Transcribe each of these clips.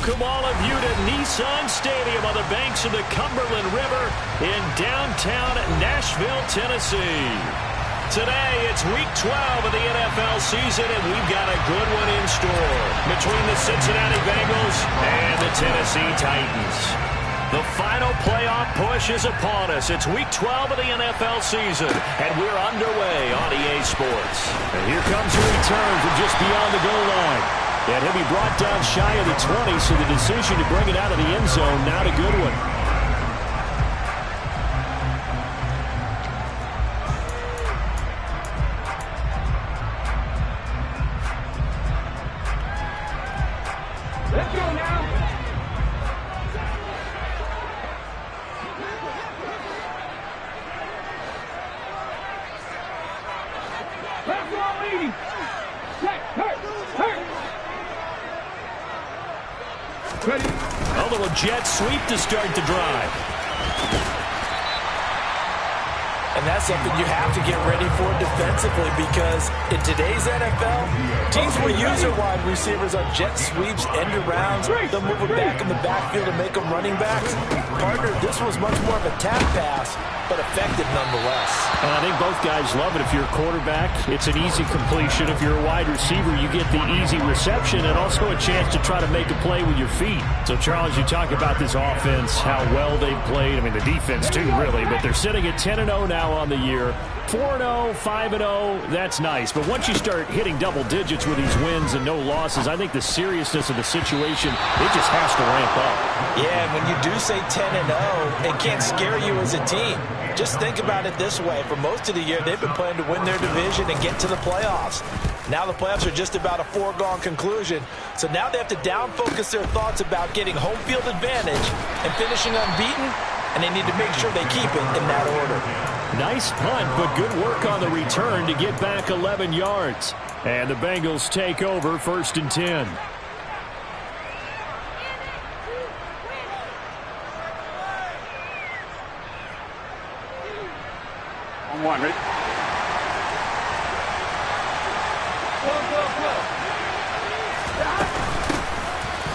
Welcome all of you to Nissan Stadium on the banks of the Cumberland River in downtown Nashville, Tennessee. Today, it's Week 12 of the NFL season, and we've got a good one in store between the Cincinnati Bengals and the Tennessee Titans. The final playoff push is upon us. It's Week 12 of the NFL season, and we're underway on EA Sports. And here comes a return from just beyond the goal line. And he'll be brought down shy of the 20, so the decision to bring it out of the end zone, not a good one. Let's go now. Let's go, leading. Ready. A little jet sweep to start the drive. And that's something you have to get ready for defensively, because in today's NFL, teams will use their wide receivers on jet sweeps, end arounds. They'll move them back in the backfield and make them running backs. Partner, this was much more of a tap pass, but effective nonetheless. And I think both guys love it. If you're a quarterback, it's an easy completion. If you're a wide receiver, you get the easy reception and also a chance to try to make a play with your feet. So, Charles, you talk about this offense, how well they've played. I mean, the defense too, really. But they're sitting at 10-0 now on the year. 4-0, 5-0, that's nice. But once you start hitting double digits with these wins and no losses, I think the seriousness of the situation, it just has to ramp up. Yeah, and when you do say 10-0, it can't scare you as a team. Just think about it this way. For most of the year, they've been playing to win their division and get to the playoffs. Now the playoffs are just about a foregone conclusion. So now they have to down-focus their thoughts about getting home field advantage and finishing unbeaten, and they need to make sure they keep it in that order. Nice punt, but good work on the return to get back 11 yards. And the Bengals take over 1st and 10. On one, ready?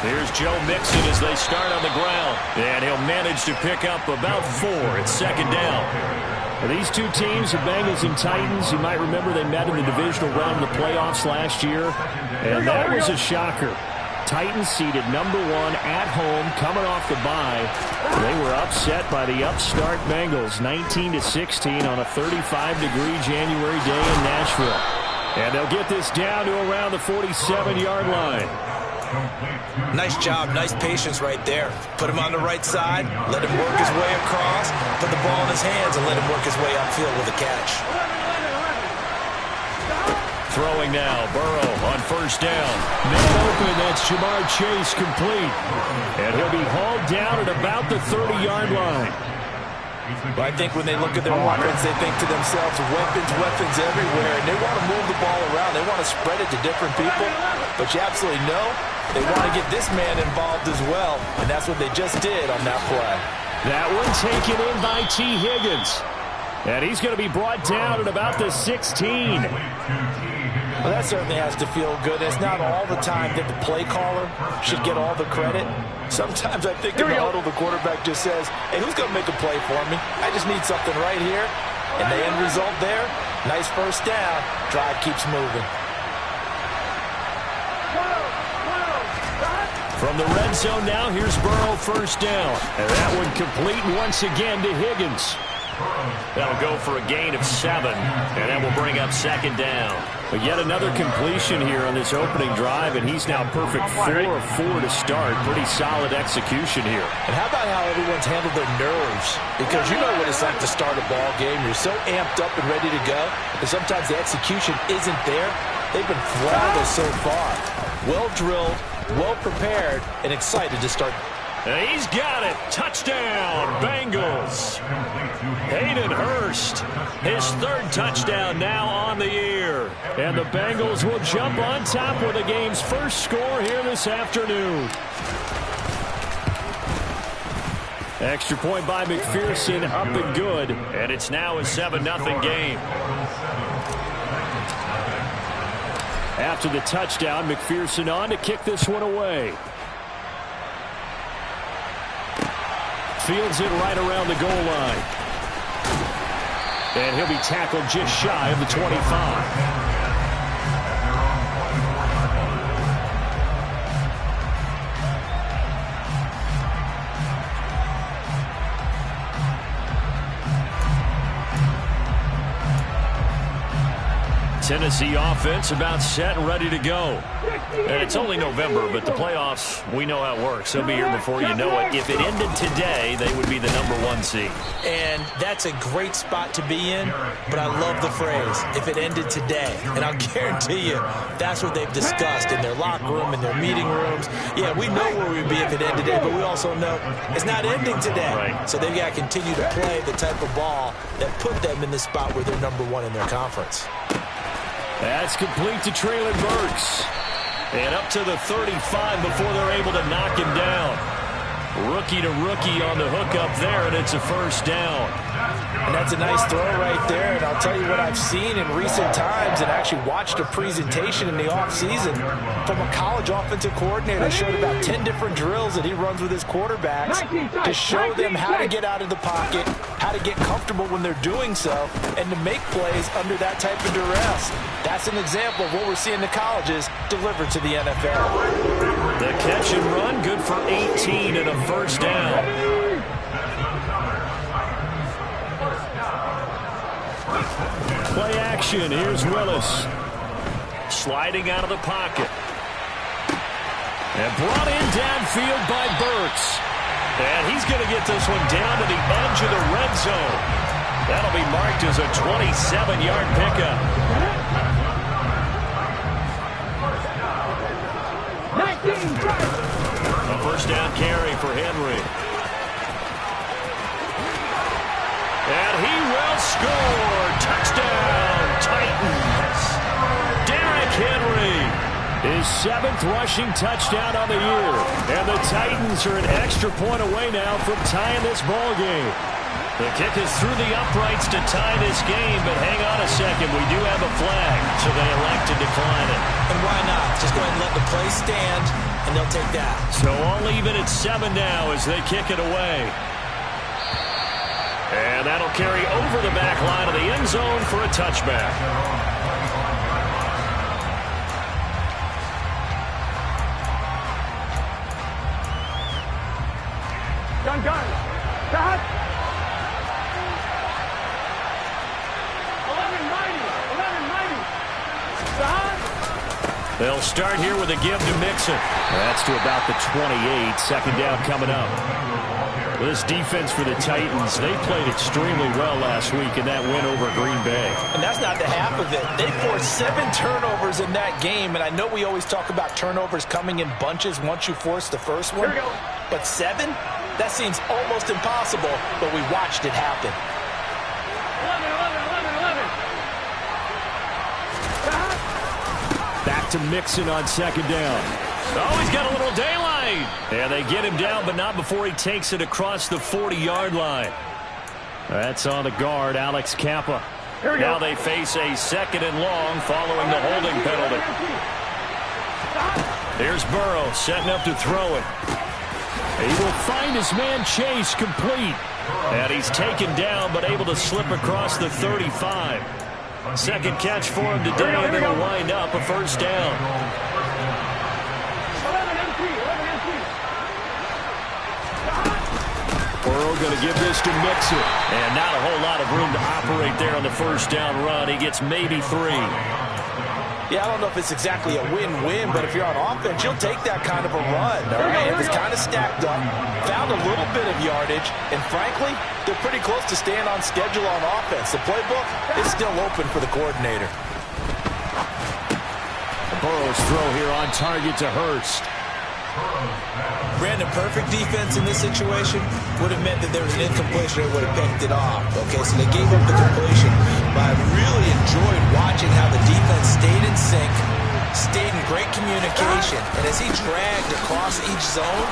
Here's Joe Mixon as they start on the ground. And he'll manage to pick up about 4 at 2nd down. These two teams, the Bengals and Titans, you might remember they met in the divisional round of the playoffs last year. And that was a shocker. Titans seeded #1 at home, coming off the bye. They were upset by the upstart Bengals, 19-16 on a 35-degree January day in Nashville. And they'll get this down to around the 47-yard line. Nice job, nice patience right there. Put him on the right side, let him work his way across, put the ball in his hands, and let him work his way upfield with a catch. Throwing now, Burrow on 1st down. Man open, that's Jamar Chase complete. And he'll be hauled down at about the 30-yard line. But I think when they look at their offense, they think to themselves, weapons everywhere, and they want to move the ball around. They want to spread it to different people. But you absolutely know they want to get this man involved as well, and that's what they just did on that play. That one taken in by T. Higgins. And he's going to be brought down at about the 16. Well, that certainly has to feel good. It's not all the time that the play caller should get all the credit. Sometimes I think in the huddle, the quarterback just says, hey, who's going to make a play for me? I just need something right here. And the end result there, nice 1st down. Drive keeps moving. From the red zone now, here's Burrow 1st down. And that one complete once again to Higgins. That'll go for a gain of 7, and that will bring up 2nd down. But yet another completion here on this opening drive, and he's now perfect 4 of 4 to start. Pretty solid execution here. And how about how everyone's handled their nerves? Because you know what it's like to start a ball game. You're so amped up and ready to go, and sometimes the execution isn't there. They've been flawless so far. Well drilled, well prepared, and excited to start. And he's got it. Touchdown, Bengals. Hayden Hurst, his 3rd touchdown now on the year. And the Bengals will jump on top with the game's first score here this afternoon. Extra point by McPherson, up and good. And it's now a 7-0 game. After the touchdown, McPherson on to kick this one away. fields it right around the goal line. And he'll be tackled just shy of the 25. Tennessee offense about set and ready to go. And it's only November, but the playoffs, we know how it works. They'll be here before you know it. If it ended today, they would be the #1 seed. And that's a great spot to be in, but I love the phrase, if it ended today. And I'll guarantee you, that's what they've discussed in their locker room, in their meeting rooms. Yeah, we know where we'd be if it ended today, but we also know it's not ending today. Right. So they've got to continue to play the type of ball that put them in the spot where they're #1 in their conference. That's complete to Traylon Burks. And up to the 35 before they're able to knock him down. Rookie to rookie on the hook up there, and it's a first down. And that's a nice throw right there. And I'll tell you what I've seen in recent times and actually watched a presentation in the offseason from a college offensive coordinator that showed about 10 different drills that he runs with his quarterbacks to show them how to get out of the pocket, how to get comfortable when they're doing so, and to make plays under that type of duress. That's an example of what we're seeing the colleges deliver to the NFL. The catch and run, good for 18 and a first down. Play action. Here's Willis. Sliding out of the pocket. And brought in downfield by Burks. And he's going to get this one down to the edge of the red zone. That'll be marked as a 27-yard pickup. 19, A first down carry for Henry. And he will score. Touchdown, Titans. Derrick Henry, his 7th rushing touchdown on the year. And the Titans are an extra point away now from tying this ball game. The kick is through the uprights to tie this game, but hang on a second. We do have a flag, so they elect to decline it. And why not? Just go ahead and let the play stand, and they'll take that. So all even at 7 now as they kick it away. And that'll carry over the back line of the end zone for a touchback. Gun. Stop. 11-90. Stop. They'll start here with a give to Mixon. That's to about the 28. Second down coming up. This defense for the Titans, they played extremely well last week in that win over Green Bay. And that's not the half of it. They forced 7 turnovers in that game, and I know we always talk about turnovers coming in bunches once you force the first one. Here we go. But 7? That seems almost impossible, but we watched it happen. 11. Back to Mixon on second down. Oh, he's got a little daylight. And they get him down, but not before he takes it across the 40-yard line. That's on the guard, Alex Kappa. Now they face a 2nd and long following the holding penalty. Here's Burrow setting up to throw it. He will find his man Chase complete. And he's taken down, but able to slip across the 35. Second catch for him today, and it'll wind up a first down. 11 Burrow going to give this to Mixon. And not a whole lot of room to operate there on the first down run. He gets maybe 3. Yeah, I don't know if it's exactly a win-win, but if you're on offense, you'll take that kind of a run, all right? It was kind of stacked up, found a little bit of yardage, and frankly, they're pretty close to staying on schedule on offense. The playbook is still open for the coordinator. Burrow's throw here on target to Hurst. Brandon, perfect defense in this situation would have meant that there was an incompletion that would have picked it off. Okay, so they gave up the completion, but I really enjoyed watching how the defense stayed in sync, stayed in great communication, and as he dragged across each zone,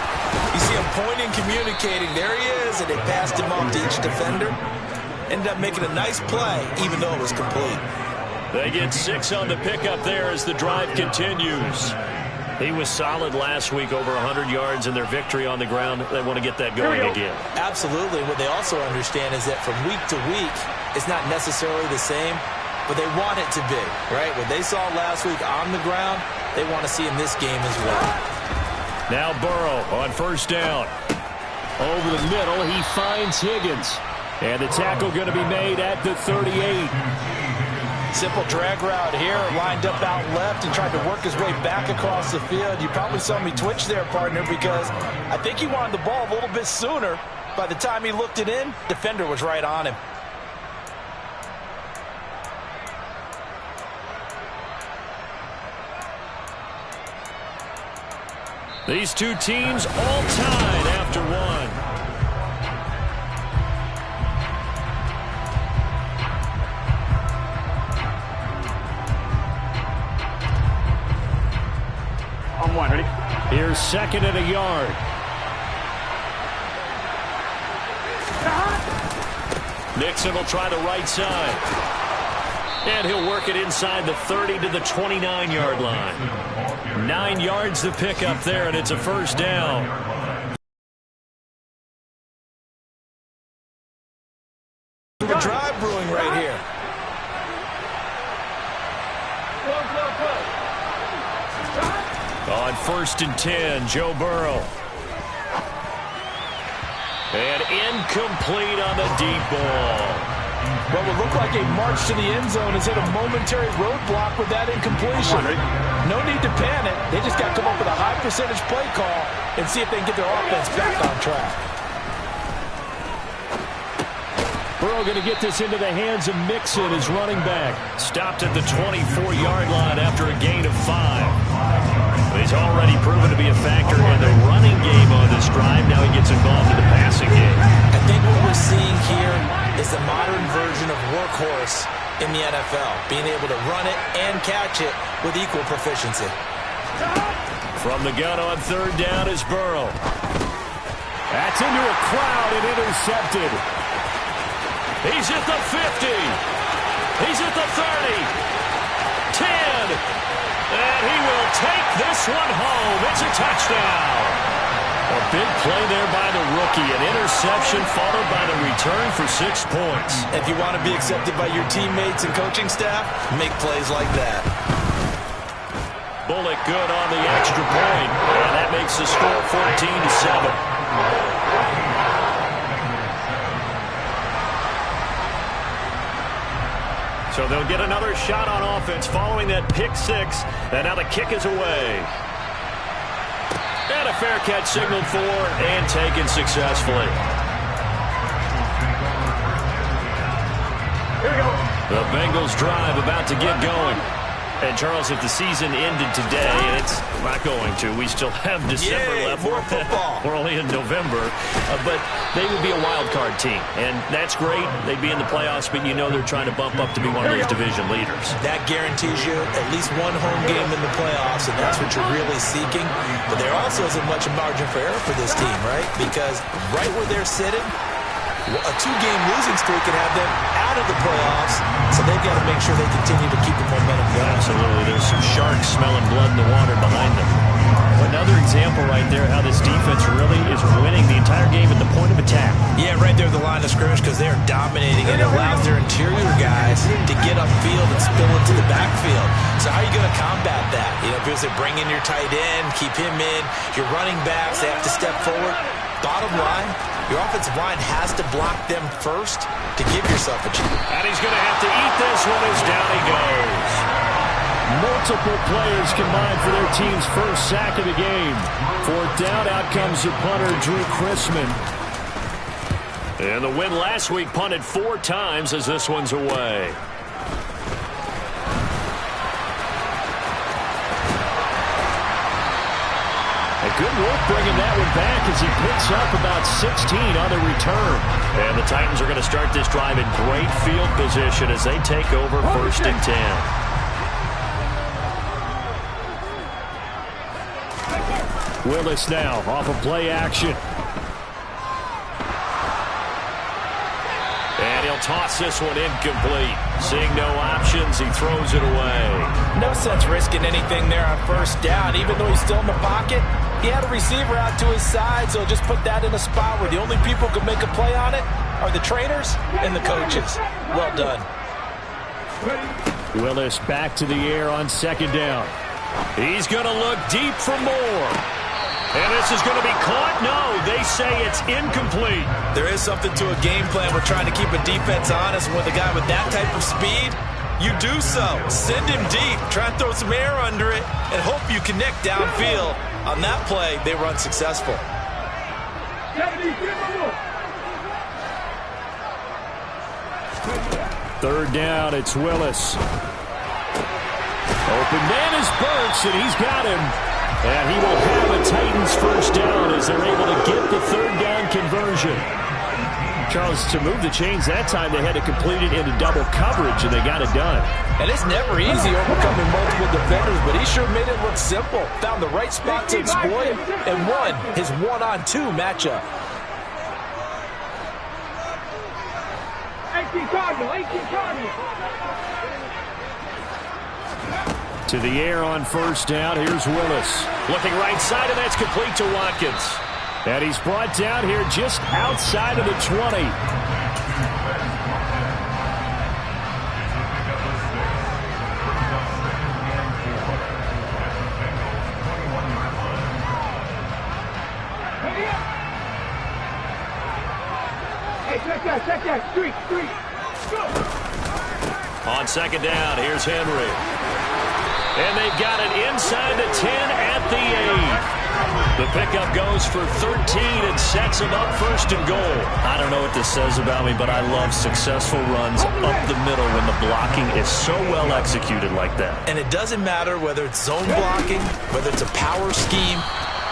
you see him pointing, communicating. There he is, and they passed him off to each defender. Ended up making a nice play, even though it was complete. They get 6 on the pickup there as the drive continues. He was solid last week, over 100 yards in their victory on the ground. They want to get that going again. Absolutely. What they also understand is that from week to week, it's not necessarily the same, but they want it to be, right? What they saw last week on the ground, they want to see in this game as well. Now Burrow on first down. Over the middle, he finds Higgins. And the tackle going to be made at the 38. Simple drag route here, lined up out left and tried to work his way back across the field. You probably saw me twitch there, partner, because I think he wanted the ball a little bit sooner. By the time he looked it in, defender was right on him. These two teams all tied after one. On 1, ready? Here's second and a yard. Nixon will try the right side. And he'll work it inside the 30 to the 29-yard line. 9 yards to pick up there, and it's a first down. A drive brewing right here. On first and 10, Joe Burrow. And incomplete on the deep ball. What would look like a march to the end zone has hit a momentary roadblock with that incompletion. No need to panic. They just got to come up with a high percentage play call and see if they can get their offense back on track. Burrow going to get this into the hands of Mixon, his running back. Stopped at the 24-yard line after a gain of 5. He's already proven to be a factor in the running game on this drive. Now he gets involved in the passing game. I think what we're seeing here is the modern version of workhorse in the NFL, being able to run it and catch it with equal proficiency. From the gun on third down is Burrow. That's into a crowd and intercepted. He's at the 50. He's at the 30. 10. And he will take this one home. It's a touchdown. A big play there by the rookie. An interception followed by the return for 6 points. If you want to be accepted by your teammates and coaching staff, make plays like that. Bullock good on the extra point. And that makes the score 14-7. So they'll get another shot on offense following that pick 6. And now the kick is away. And a fair catch signaled for and taken successfully. Here we go. The Bengals drive about to get going. And, Charles, if the season ended today, and it's not going to, we still have December left. More football. We're only in November. But they would be a wild card team. And that's great. They'd be in the playoffs, but you know they're trying to bump up to be one of those division leaders. That guarantees you at least one home game in the playoffs, and that's what you're really seeking. But there also isn't much margin for error for this team, right? Because right where they're sitting, a 2-game losing streak can have them out of the playoffs, so they've got to make sure they continue to keep the momentum going. Absolutely. There's some sharks smelling blood in the water behind them. Another example right there how this defense really is winning the entire game at the point of attack. Yeah, right there at the line of scrimmage, because they're dominating, and it allows their interior guys to get upfield and spill into the backfield. So how are you going to combat that? You know, because they bring in your tight end, keep him in, your running backs, they have to step forward. Bottom line, your offensive line has to block them first to give yourself a chance. And he's going to have to eat this one as down he goes. Multiple players combined for their team's first sack of the game. Fourth down, out comes the punter, Drew Chrisman. And the win last week punted 4 times as this one's away. Good work bringing that one back as he picks up about 16 on the return. And the Titans are going to start this drive in great field position as they take over first and 10. Willis now off of play action. And he'll toss this one incomplete. Seeing no options, he throws it away. No sense risking anything there on first down. Even though he's still in the pocket, he had a receiver out to his side, so just put that in a spot where the only people who can make a play on it are the trainers and the coaches. Well done. Willis back to the air on second down. He's going to look deep for more. And this is going to be caught? No, they say it's incomplete. There is something to a game plan. We're trying to keep a defense honest. With a guy with that type of speed, you do so. Send him deep. Try and throw some air under it and hope you connect downfield. On that play, they were unsuccessful. Third down, it's Willis. Open man is Burks, and he's got him. And he will have a Titans first down as they're able to get the third down conversion. Charles, to move the chains that time, they had to complete it into double coverage, and they got it done. And it's never easy overcoming multiple defenders, but he sure made it look simple. Found the right spot to exploit it and won his one-on-two matchup. 18 Cardinal. To the air on first down, here's Willis. Looking right side, and that's complete to Watkins. And he's brought down here just outside of the 20. Check that. Street. On second down, here's Henry. And they've got it inside the 10 at the 8. The pickup goes for 13 and sets him up first and goal. I don't know what this says about me, but I love successful runs up the middle when the blocking is so well executed like that. And it doesn't matter whether it's zone blocking, whether it's a power scheme.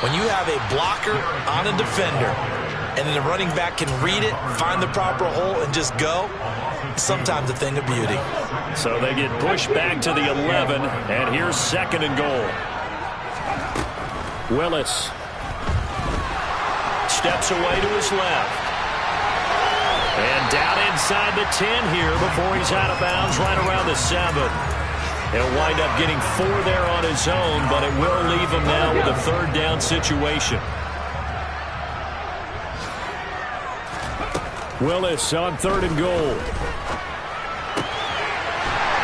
When you have a blocker on a defender, and then the running back can read it, find the proper hole, and just go, sometimes a thing of beauty. So they get pushed back to the 11, and here's second and goal. Willis steps away to his left. And down inside the 10 here before he's out of bounds right around the 7. He'll wind up getting 4 there on his own, but it will leave him now with a third down situation. Willis on third and goal.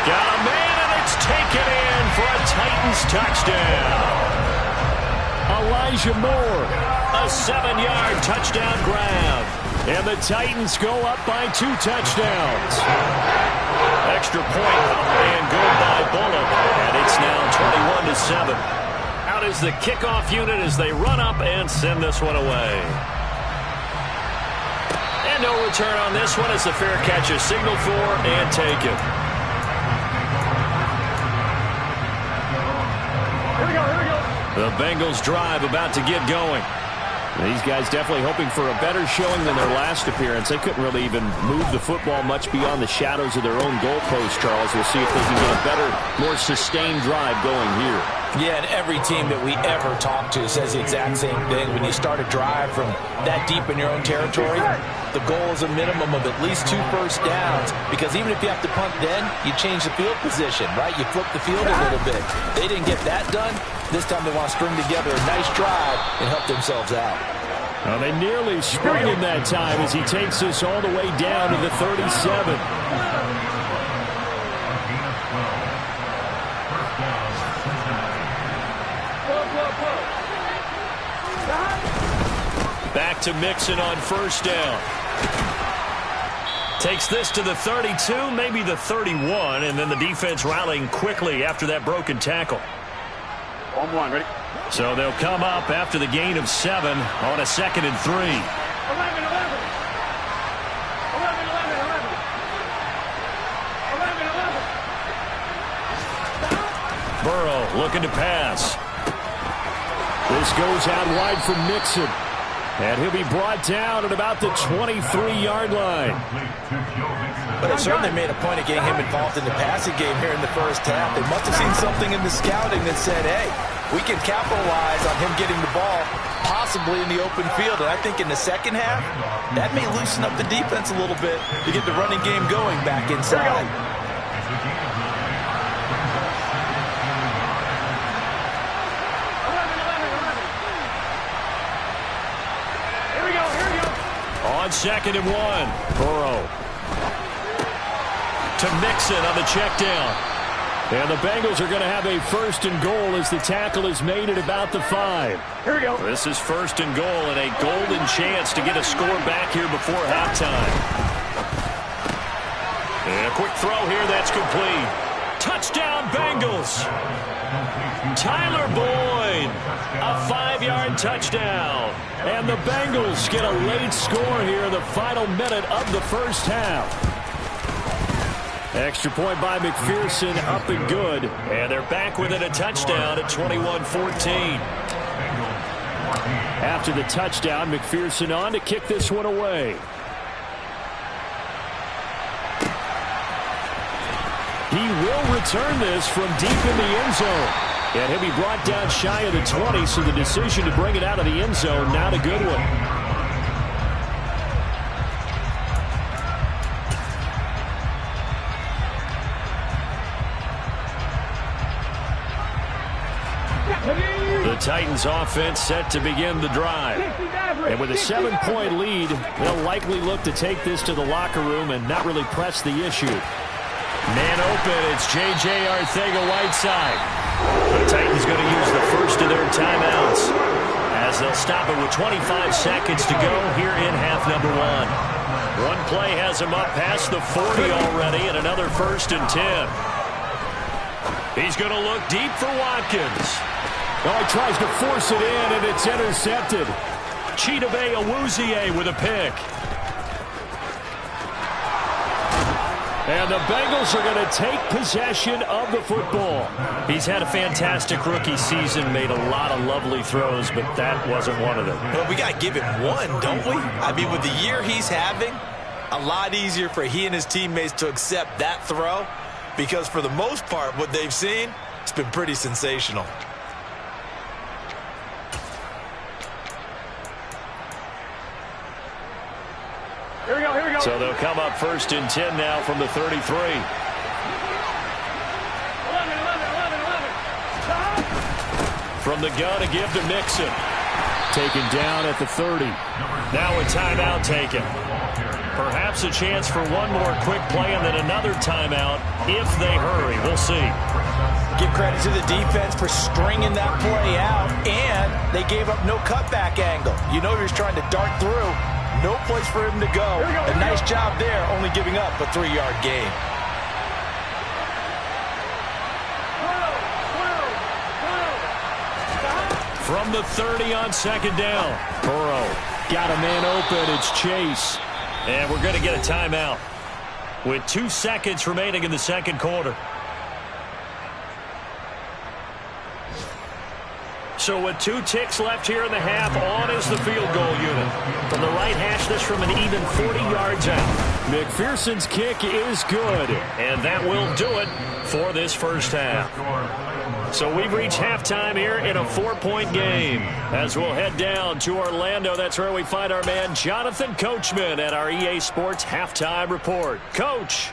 Got a man, and it's taken in for a Titans touchdown. Elijah Moore. A 7-yard touchdown grab. And the Titans go up by 2 touchdowns. Extra point up and good by Bullock. And it's now 21-7. Out is the kickoff unit as they run up and send this one away. And no return on this one as the fair catch is signaled for and taken. Here we go. The Bengals drive about to get going. These guys definitely hoping for a better showing than their last appearance. They couldn't really even move the football much beyond the shadows of their own goalpost, Charles. We'll see if they can get a better, more sustained drive going here. Yeah, and every team that we ever talk to says the exact same thing. When you start a drive from that deep in your own territory, the goal is a minimum of at least 2 first downs, because even if you have to punt then, you change the field position, right? You flip the field a little bit. They didn't get that done. This time they want to string together a nice drive and help themselves out. Well, they nearly sprung him that time as he takes us all the way down to the 37. Back to Mixon on first down. Takes this to the 32, maybe the 31, and then the defense rallying quickly after that broken tackle. 1-1, ready? So they'll come up after the gain of 7 on a 2nd and 3. 11. Burrow looking to pass. This goes out wide from Mixon. And he'll be brought down at about the 23-yard line. But they certainly made a point of getting him involved in the passing game here in the first half. They must have seen something in the scouting that said, hey, we can capitalize on him getting the ball possibly in the open field. And I think in the second half, that may loosen up the defense a little bit to get the running game going back inside. Here we go. On 2nd and 1, Burrow to Mixon on the check down. And the Bengals are going to have a 1st and goal as the tackle is made at about the 5. Here we go. This is 1st and goal and a golden chance to get a score back here before halftime. And a quick throw here, that's complete. Touchdown, Bengals. Tyler Boyd, a 5-yard touchdown. And the Bengals get a late score here in the final minute of the first half. Extra point by McPherson, up and good. And they're back within a touchdown at 21-14. After the touchdown, McPherson on to kick this one away. He will return this from deep in the end zone. And he'll be brought down shy of the 20, so the decision to bring it out of the end zone, not a good one. The Titans offense set to begin the drive. And with a 7-point lead, they'll likely look to take this to the locker room and not really press the issue. Man open, it's J.J. Arcega-Whiteside. The Titans going to use the first of their timeouts as they'll stop it with 25 seconds to go here in half number 1. One play has him up past the 40 already, and another 1st and 10. He's going to look deep for Watkins. Oh, he tries to force it in, and it's intercepted. Chidobe Awuzie with a pick. And the Bengals are going to take possession of the football. He's had a fantastic rookie season, made a lot of lovely throws, but that wasn't one of them. Well, we got to give him one, don't we? I mean, with the year he's having, a lot easier for he and his teammates to accept that throw, because for the most part, what they've seen, it's been pretty sensational. Here we go. So they'll come up 1st and 10 now from the 33. 11. From the gun to give to Mixon. Taken down at the 30. Now a timeout taken. Perhaps a chance for one more quick play and then another timeout if they hurry. We'll see. Give credit to the defense for stringing that play out, and they gave up no cutback angle. You know he was trying to dart through. No place for him to go. A nice job there, only giving up a 3-yard gain. From the 30 on 2nd down. Burrow got a man open. It's Chase. And we're going to get a timeout with 2 seconds remaining in the second quarter. So with 2 ticks left here in the half, on is the field goal unit. From the right hash, this from an even 40 yards out. McPherson's kick is good, and that will do it for this first half. So we've reached halftime here in a 4-point game. As we'll head down to Orlando, that's where we find our man Jonathan Coachman at our EA Sports Halftime Report. Coach.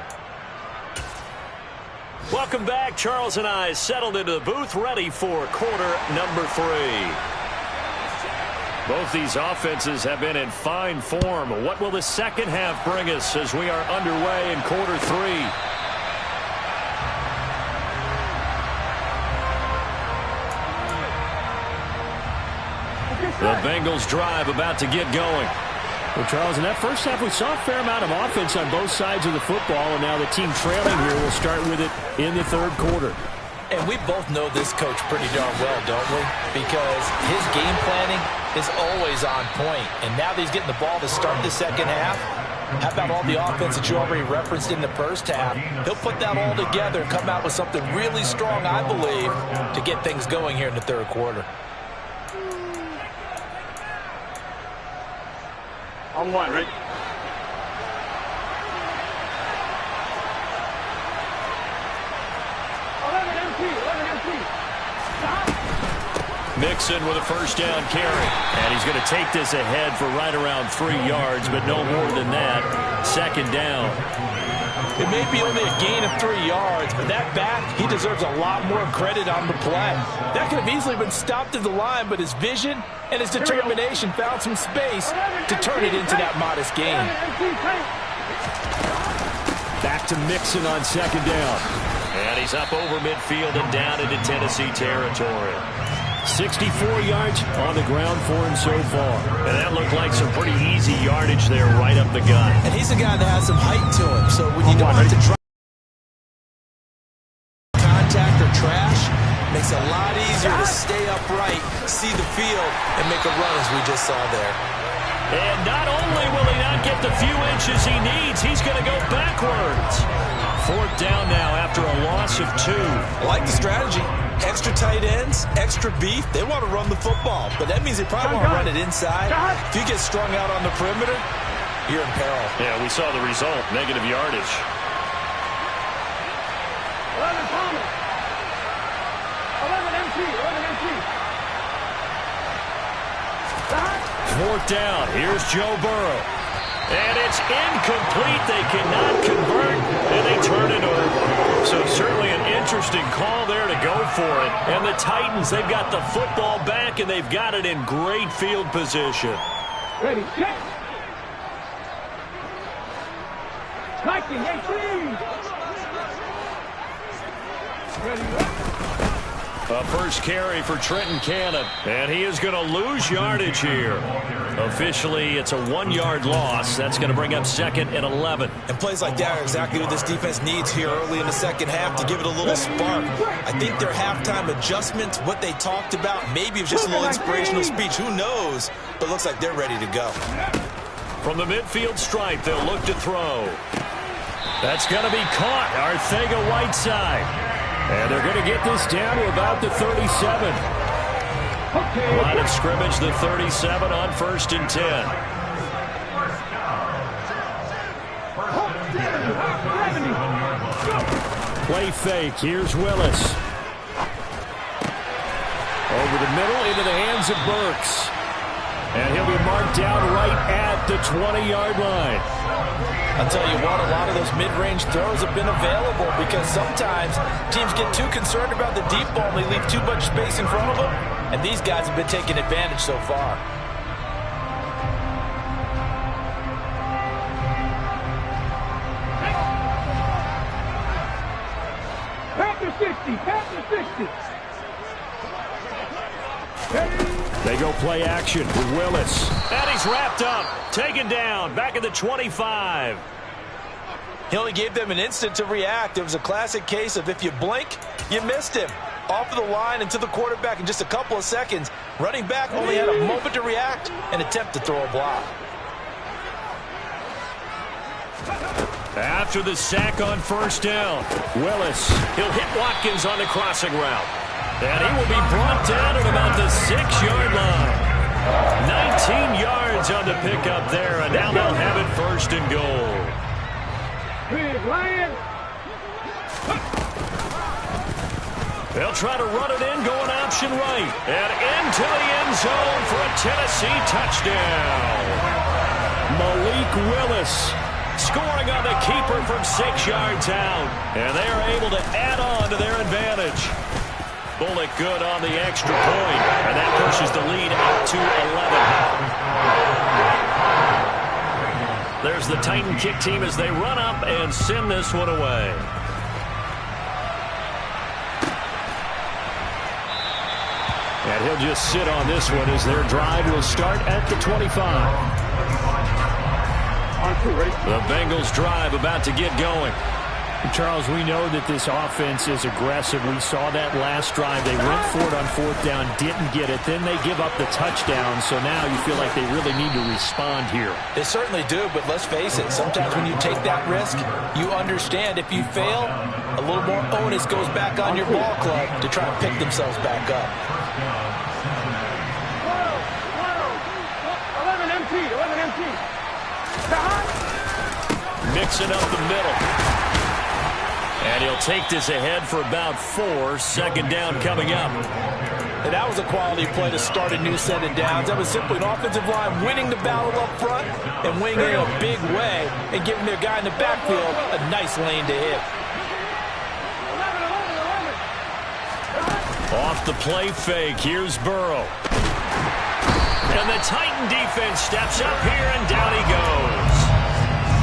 Welcome back. Charles and I settled into the booth, ready for quarter number 3. Both these offenses have been in fine form. What will the second half bring us as we are underway in quarter 3? The Bengals drive about to get going. Well, Charles, in that first half, we saw a fair amount of offense on both sides of the football, and now the team trailing here will start with it in the third quarter. And we both know this coach pretty darn well, don't we? Because his game planning is always on point. And now that he's getting the ball to start the second half, how about all the offense that you already referenced in the first half? He'll put that all together and come out with something really strong, I believe, to get things going here in the third quarter. On 1, ready? Mixon with a first down carry. And he's going to take this ahead for right around 3 yards, but no more than that. Second down. It may be only a gain of 3 yards, but that back, he deserves a lot more credit on the play. That could have easily been stopped at the line, but his vision and his determination found some space to turn it into that modest gain. Back to Mixon on second down. And he's up over midfield and down into Tennessee territory. 64 yards on the ground for him so far. And that looked like some pretty easy yardage there right up the gut. And he's a guy that has some height to him, so when you don't have to drop contact or trash, it makes it a lot easier to stay upright, see the field, and make a run as we just saw there. And not only will he not get the few inches he needs, he's going to go backwards. Fourth down now after a loss of 2. I like the strategy. Extra tight ends, extra beef. They want to run the football, but that means they probably want to run it inside. If you get strung out on the perimeter, you're in peril. Yeah, we saw the result, negative yardage. 11 MT. Fourth down. Here's Joe Burrow. And it's incomplete. They cannot convert, and they turn it over. So certainly an interesting call there to go for it. And the Titans, they've got the football back, and they've got it in great field position. Ready, set. Striking, 18. Ready, A first carry for Trenton Cannon, and he is going to lose yardage here. Officially, it's a 1-yard loss. That's going to bring up second and 11. And plays like that are exactly what this defense needs here early in the second half to give it a little spark. I think their halftime adjustments, what they talked about, maybe it was just a little inspirational speech. Who knows? But it looks like they're ready to go. From the midfield stripe, they'll look to throw. That's going to be caught. Arcega-Whiteside. And they're going to get this down to about the 37. Line of scrimmage, the 37 on 1st and 10. Play fake. Here's Willis. Over the middle into the hands of Burks. And he'll be marked down right at the 20-yard line. I'll tell you what, a lot of those mid-range throws have been available because sometimes teams get too concerned about the deep ball and they leave too much space in front of them. And these guys have been taking advantage so far. Panther 60, Panther 60. They go play action with Willis. And he's wrapped up, taken down, back at the 25. He only gave them an instant to react. It was a classic case of if you blink, you missed him. Off of the line and to the quarterback in just a couple of seconds. Running back only had a moment to react and attempt to throw a block. After the sack on 1st down, Willis. he'll hit Watkins on the crossing route. And he will be brought down at about the 6-yard line. 19 yards on the pickup there, and now they'll have it 1st and goal. Big Lion. They'll try to run it in, going option right. And into the end zone for a Tennessee touchdown. Malik Willis Scoring on the keeper from 6 yards out. And they are able to add on to their advantage. Bullock good on the extra point. And that pushes the lead up to 11. There's the Titan kick team as they run up and send this one away. And he'll just sit on this one as their drive will start at the 25. The Bengals drive about to get going. Charles, we know that this offense is aggressive. We saw that last drive. They went for it on 4th down, didn't get it. Then they give up the touchdown. So now you feel like they really need to respond here. They certainly do, but let's face it. Sometimes when you take that risk, you understand if you fail, a little more onus goes back on your ball club to try to pick themselves back up. 11 MT. Mixing up the middle. And he'll take this ahead for about 4. 2nd down coming up. And that was a quality play to start a new set of downs. That was simply an offensive line winning the battle up front and winning it in a big way and giving their guy in the backfield a nice lane to hit. Off the play fake, here's Burrow. And the Titan defense steps up here, and down he goes.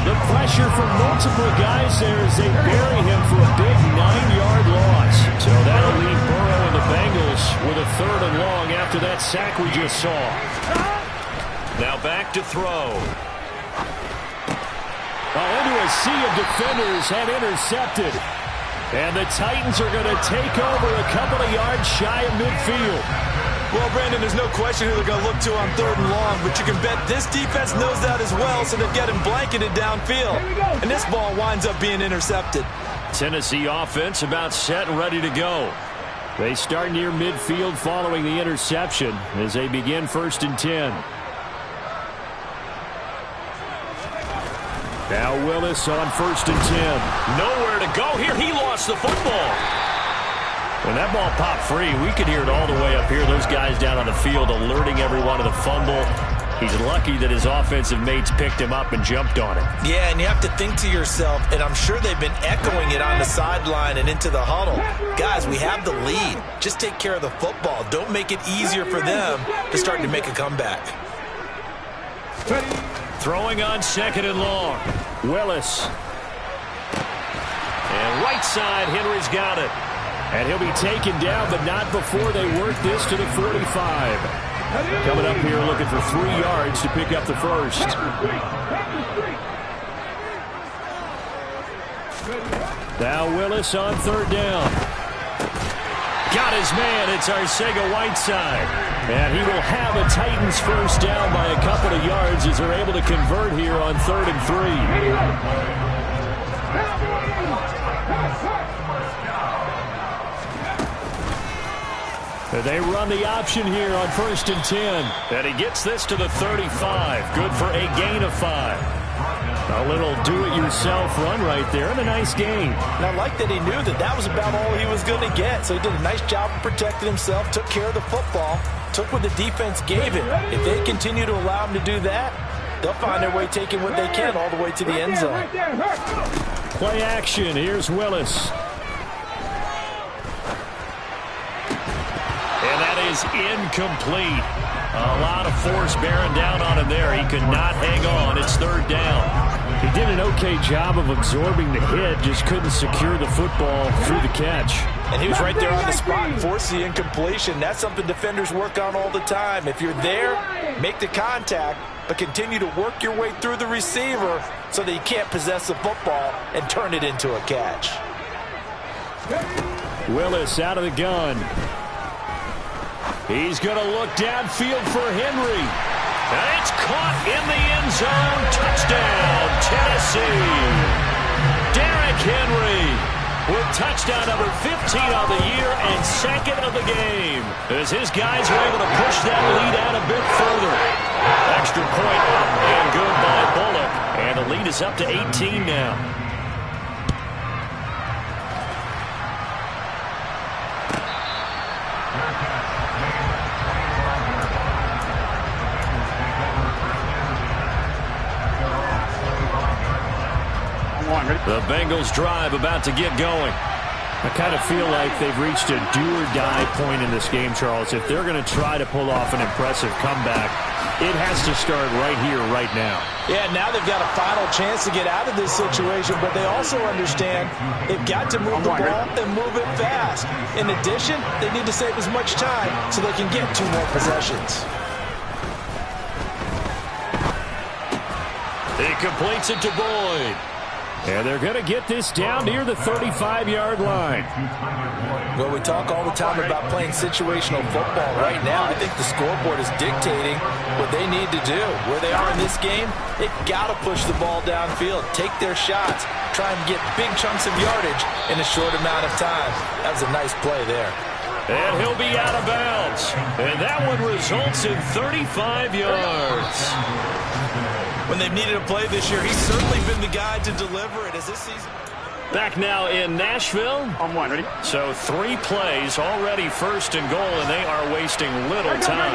The pressure from multiple guys there as they bury him for a big 9-yard loss. So that'll leave Burrow and the Bengals with a 3rd and long after that sack we just saw. Now back to throw. Into a sea of defenders and intercepted. And the Titans are going to take over a couple of yards shy of midfield. Well, Brandon, there's no question who they're going to look to on 3rd and long, but you can bet this defense knows that as well, so they're getting blanketed downfield. And this ball winds up being intercepted. Tennessee offense about set and ready to go. They start near midfield following the interception as they begin 1st and 10. Now Willis on 1st and 10. Nowhere to go here. He lost the football. When that ball popped free, we could hear it all the way up here. Those guys down on the field alerting everyone of the fumble. He's lucky that his offensive mates picked him up and jumped on it. Yeah, and you have to think to yourself, and I'm sure they've been echoing it on the sideline and into the huddle. Guys, we have the lead. Just take care of the football. Don't make it easier for them to start to make a comeback. Throwing on 2nd and long. Willis. And right side, Henry's got it. And he'll be taken down, but not before they work this to the 45. Coming up here looking for 3 yards to pick up the 1st. Now Willis on 3rd down. Got his man. It's Arcega-Whiteside. And he will have a Titans 1st down by a couple of yards as they're able to convert here on 3rd and 3. They run the option here on 1st and 10. And he gets this to the 35. Good for a gain of 5. A little do-it-yourself run right there and a nice gain. And I like that he knew that that was about all he was going to get. So he did a nice job of protecting himself, took care of the football, took what the defense gave him. If they continue to allow him to do that, they'll find their way taking what they can all the way to the end zone. Play action. Here's Willis. And that is incomplete. A lot of force bearing down on him there. He could not hang on. It's 3rd down. He did an okay job of absorbing the hit, just couldn't secure the football through the catch. And he was right there on the spot and forced the incompletion. That's something defenders work on all the time. If you're there, make the contact, but continue to work your way through the receiver so that you can't possess the football and turn it into a catch. Willis out of the gun. He's going to look downfield for Henry. And it's caught in the end zone. Touchdown, Tennessee. Derrick Henry with touchdown number 15 on the year and 2nd of the game. As his guys are able to push that lead out a bit further. Extra point up and good by Bullock. And the lead is up to 18 now. The Bengals drive about to get going. I kind of feel like they've reached a do-or-die point in this game, Charles. If they're going to try to pull off an impressive comeback, it has to start right here, right now. Yeah, now they've got a final chance to get out of this situation, but they also understand they've got to move the ball and move it fast. In addition, they need to save as much time so they can get 2 more possessions. He completes it to Boyd. And they're going to get this down near the 35-yard line. Well, we talk all the time about playing situational football. Right now, I think the scoreboard is dictating what they need to do. Where they are in this game, they've got to push the ball downfield, take their shots, try and get big chunks of yardage in a short amount of time. That was a nice play there. And he'll be out of bounds. And that one results in 35 yards. When they've needed a play this year, he's certainly been the guy to deliver it as this season. Back now in Nashville. On one, ready? So 3 plays already, 1st and goal, and they are wasting little time.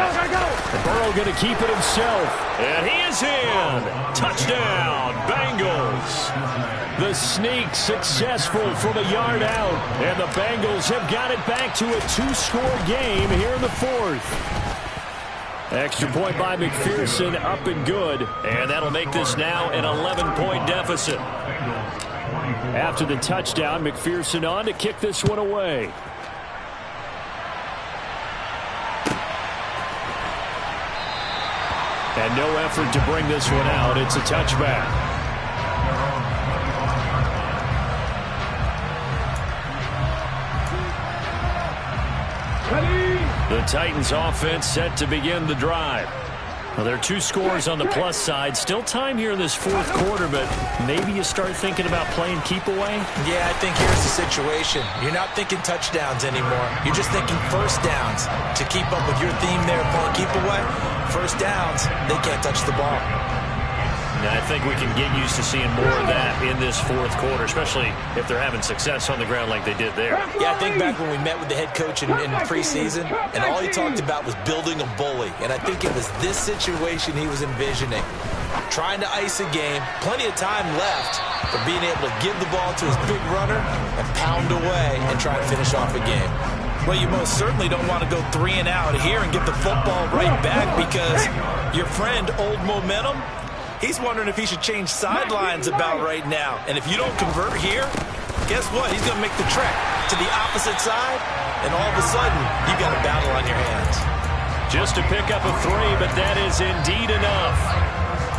Burrow going to keep it himself. And he is in. Touchdown, Bengals. The sneak successful from a yard out. And the Bengals have got it back to a 2-score game here in the 4th. Extra point by McPherson, up and good. And that'll make this now an 11-point deficit. After the touchdown, McPherson on to kick this one away. And no effort to bring this one out. It's a touchback. The Titans offense set to begin the drive. Well, there are 2 scores on the plus side. Still time here in this 4th quarter, but maybe you start thinking about playing keep away? Yeah, I think here's the situation. You're not thinking touchdowns anymore. You're just thinking first downs. To keep up with your theme there, playing keep away, first downs, they can't touch the ball. Now, I think we can get used to seeing more of that in this 4th quarter, especially if they're having success on the ground like they did there. Yeah, I think back when we met with the head coach in preseason, and all he talked about was building a bully. And I think it was this situation he was envisioning. Trying to ice a game, plenty of time left for being able to give the ball to his big runner and pound away and try to finish off a game. Well, you most certainly don't want to go 3 and out here and get the football right back, because your friend, Old Momentum, he's wondering if he should change sidelines about right now. And if you don't convert here, guess what? He's going to make the trek to the opposite side, and all of a sudden, you've got a battle on your hands. Just to pick up a 3, but that is indeed enough.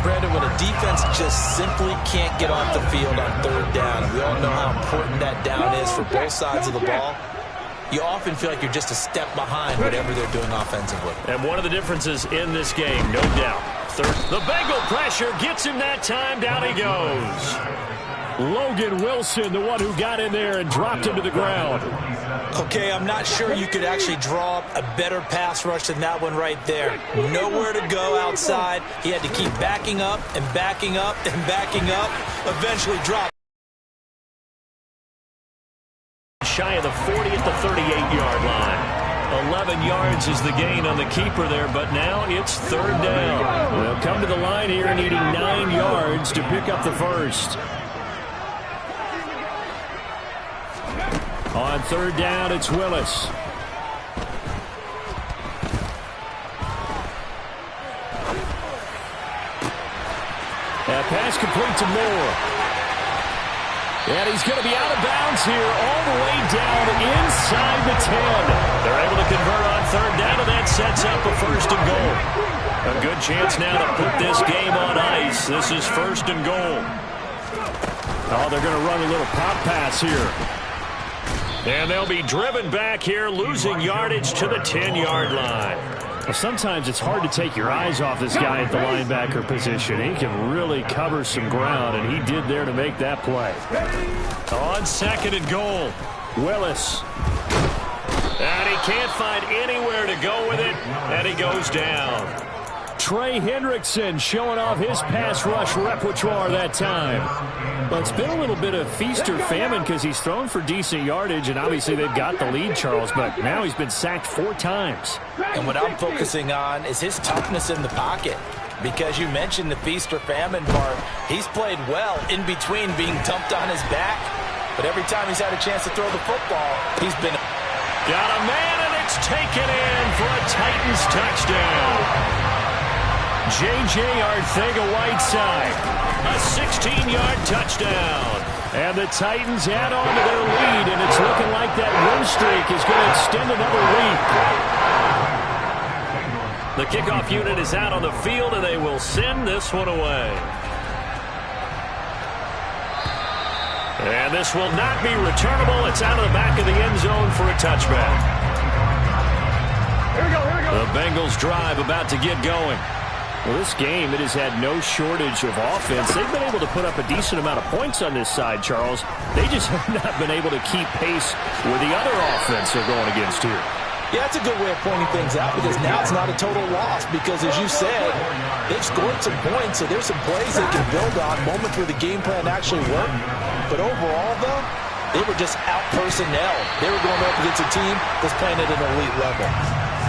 Brandon, when a defense just simply can't get off the field on 3rd down, and we all know how important that down is for both sides of the ball, you often feel like you're just a step behind whatever they're doing offensively. And one of the differences in this game, no doubt. The Bengal pressure gets him that time. Down he goes. Logan Wilson, the one who got in there and dropped him to the ground. Okay, I'm not sure you could actually draw up a better pass rush than that one right there. Nowhere to go outside. He had to keep backing up and backing up and backing up. Eventually dropped. Shy of the 40 at the 38-yard line. 11 yards is the gain on the keeper there, but now it's 3rd down. They'll come to the line here needing 9 yards to pick up the first. On 3rd down, it's Willis. That pass complete to Moore. And he's going to be out of bounds here all the way down inside the 10. They're able to convert on 3rd down, and that sets up a 1st and goal. A good chance now to put this game on ice. This is 1st and goal. Oh, they're going to run a little pop pass here. And they'll be driven back here, losing yardage to the 10-yard line. Well, sometimes it's hard to take your eyes off this guy at the linebacker position. He can really cover some ground, and he did there to make that play. On 2nd and goal, Willis. And he can't find anywhere to go with it, and he goes down. Trey Hendrickson showing off his pass rush repertoire that time. Well, it's been a little bit of feast or famine because he's thrown for decent yardage, and obviously they've got the lead, Charles, but now he's been sacked 4 times. And what I'm focusing on is his toughness in the pocket, because you mentioned the feast or famine part. He's played well in between being dumped on his back, but every time he's had a chance to throw the football, he's been... Got a man, and it's taken in for a Titans touchdown. J.J. Arcega-Whiteside, a 16-yard touchdown. And the Titans add on to their lead, and it's looking like that win streak is going to extend another week. The kickoff unit is out on the field, and they will send this one away. And this will not be returnable. It's out of the back of the end zone for a touchback. Here we go, here we go. The Bengals drive about to get going. Well, this game, it has had no shortage of offense. They've been able to put up a decent amount of points on this side, Charles. They just have not been able to keep pace with the other offense they're going against here. Yeah, that's a good way of pointing things out, because now it's not a total loss, because as you said, they've scored some points, so there's some plays they can build on, moments where the game plan actually worked. But overall, though, they were just out-personnel. They were going up against a team that's playing at an elite level.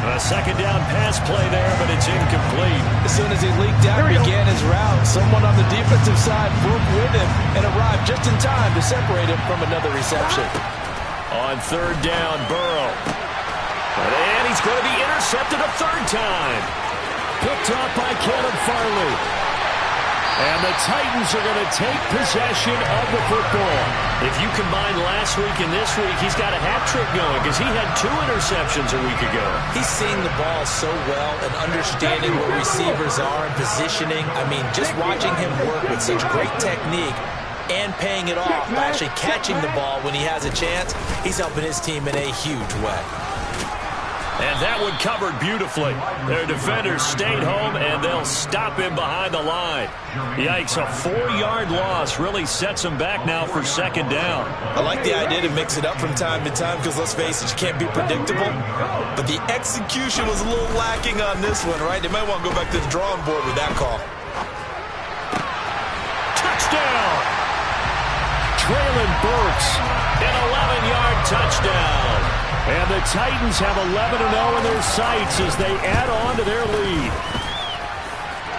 A second down pass play there, but it's incomplete. As soon as he leaked out and began his route, someone on the defensive side broke with him and arrived just in time to separate him from another reception. On third down, Burrow. And he's going to be intercepted a third time. Picked off by Caleb Farley. And the Titans are going to take possession of the football. If you combine last week and this week, he's got a hat trick going because he had 2 interceptions a week ago. He's seeing the ball so well and understanding where receivers are and positioning. I mean, just watching him work with such great technique and paying it off by actually catching the ball when he has a chance, he's helping his team in a huge way. And that one covered beautifully. Their defenders stayed home, and they'll stop him behind the line. Yikes, a 4-yard loss really sets him back now for second down. I like the idea to mix it up from time to time because, let's face it, you can't be predictable. But the execution was a little lacking on this one, right? They might want to go back to the drawing board with that call. Touchdown! Traylon Burks, an 11-yard touchdown. And the Titans have 11-0 in their sights as they add on to their lead.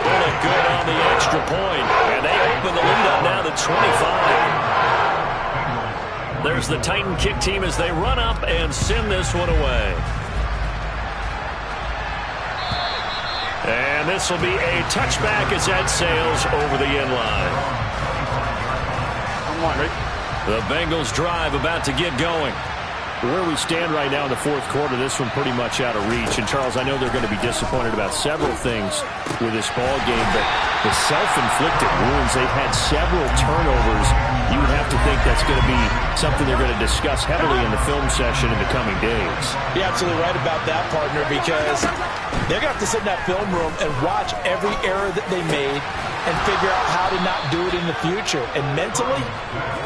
They look good on the extra point, and they open the lead up now to 25. There's the Titan kick team as they run up and send this one away. And this will be a touchback as that sails over the end line. Come on, Rick. The Bengals drive about to get going. Where we stand right now in the fourth quarter, this one pretty much out of reach. And, Charles, I know they're going to be disappointed about several things with this ball game, but the self-inflicted wounds, they've had several turnovers. You would have to think that's going to be something they're going to discuss heavily in the film session in the coming days. You're absolutely right about that, partner, because they're going to have to sit in that film room and watch every error that they made and figure out how to not do it in the future. And mentally,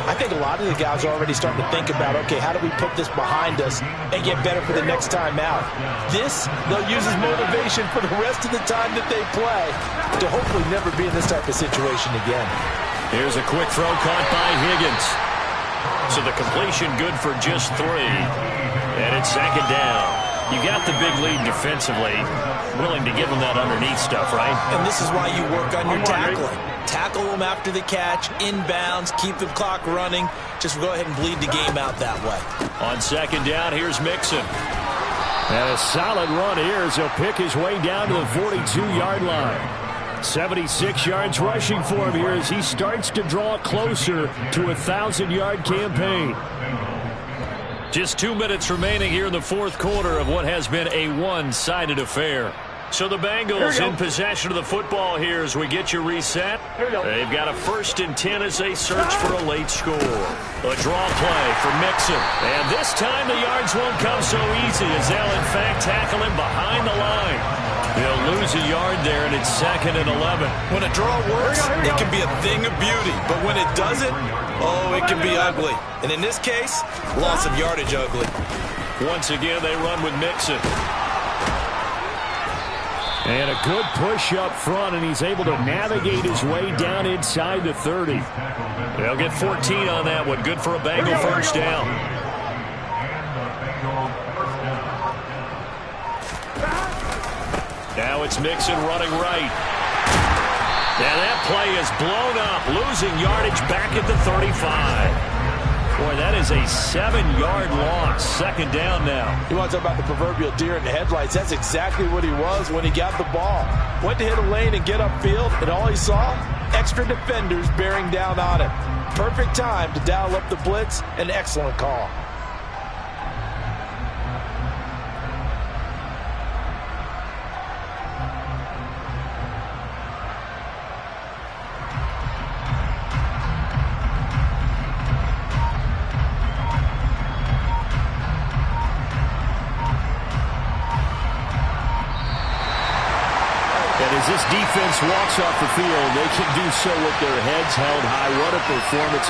I think a lot of the guys are already starting to think about, okay, how do we put this behind us and get better for the next time out? This, they'll use as motivation for the rest of the time that they play to hopefully never be in this type of situation again. Here's a quick throw caught by Higgins. So the completion good for just 3. And it's second down. You got the big lead defensively, willing to give them that underneath stuff, right? And this is why you work on your tackling. Tackle them after the catch, inbounds, keep the clock running. Just go ahead and bleed the game out that way. On second down, here's Mixon. And a solid run here as he'll pick his way down to the 42-yard line. 76 yards rushing for him here as he starts to draw closer to a 1,000-yard campaign. Just 2 minutes remaining here in the fourth quarter of what has been a one-sided affair. So the Bengals in possession of the football here as we get you reset. They've got a 1st and 10 as they search for a late score. A draw play for Mixon. And this time the yards won't come so easy as they'll in fact tackle him behind the line. They'll lose a yard there, and it's 2nd and 11. When a draw works, it can be a thing of beauty. But when it doesn't, oh, it can be ugly. And in this case, loss of yardage ugly. Once again, they run with Mixon. And a good push up front, and he's able to navigate his way down inside the 30. They'll get 14 on that one. Good for a Bengal first down. Now it's Mixon running right. Now that play is blown up, losing yardage back at the 35. Boy, that is a 7-yard loss. Second down now. You want to talk about the proverbial deer in the headlights? That's exactly what he was when he got the ball. Went to hit a lane and get upfield, and all he saw, extra defenders bearing down on him. Perfect time to dial up the blitz. An excellent call. And as this defense walks off the field, they can do so with their heads held high. What a performance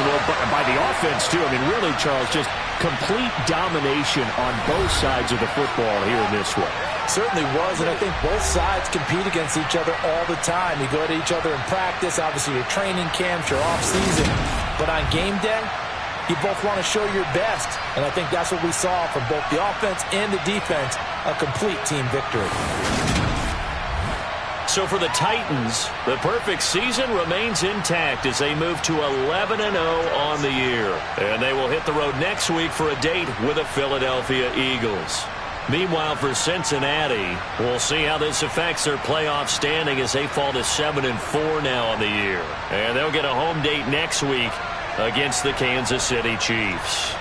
by the offense, too. I mean, really, Charles, just complete domination on both sides of the football here in this one. Certainly was, and I think both sides compete against each other all the time. You go to each other in practice, obviously your training camps, your off-season. But on game day, you both want to show your best. And I think that's what we saw from both the offense and the defense, a complete team victory. So for the Titans, the perfect season remains intact as they move to 11-0 on the year. And they will hit the road next week for a date with the Philadelphia Eagles. Meanwhile, for Cincinnati, we'll see how this affects their playoff standing as they fall to 7-4 now on the year. And they'll get a home date next week against the Kansas City Chiefs.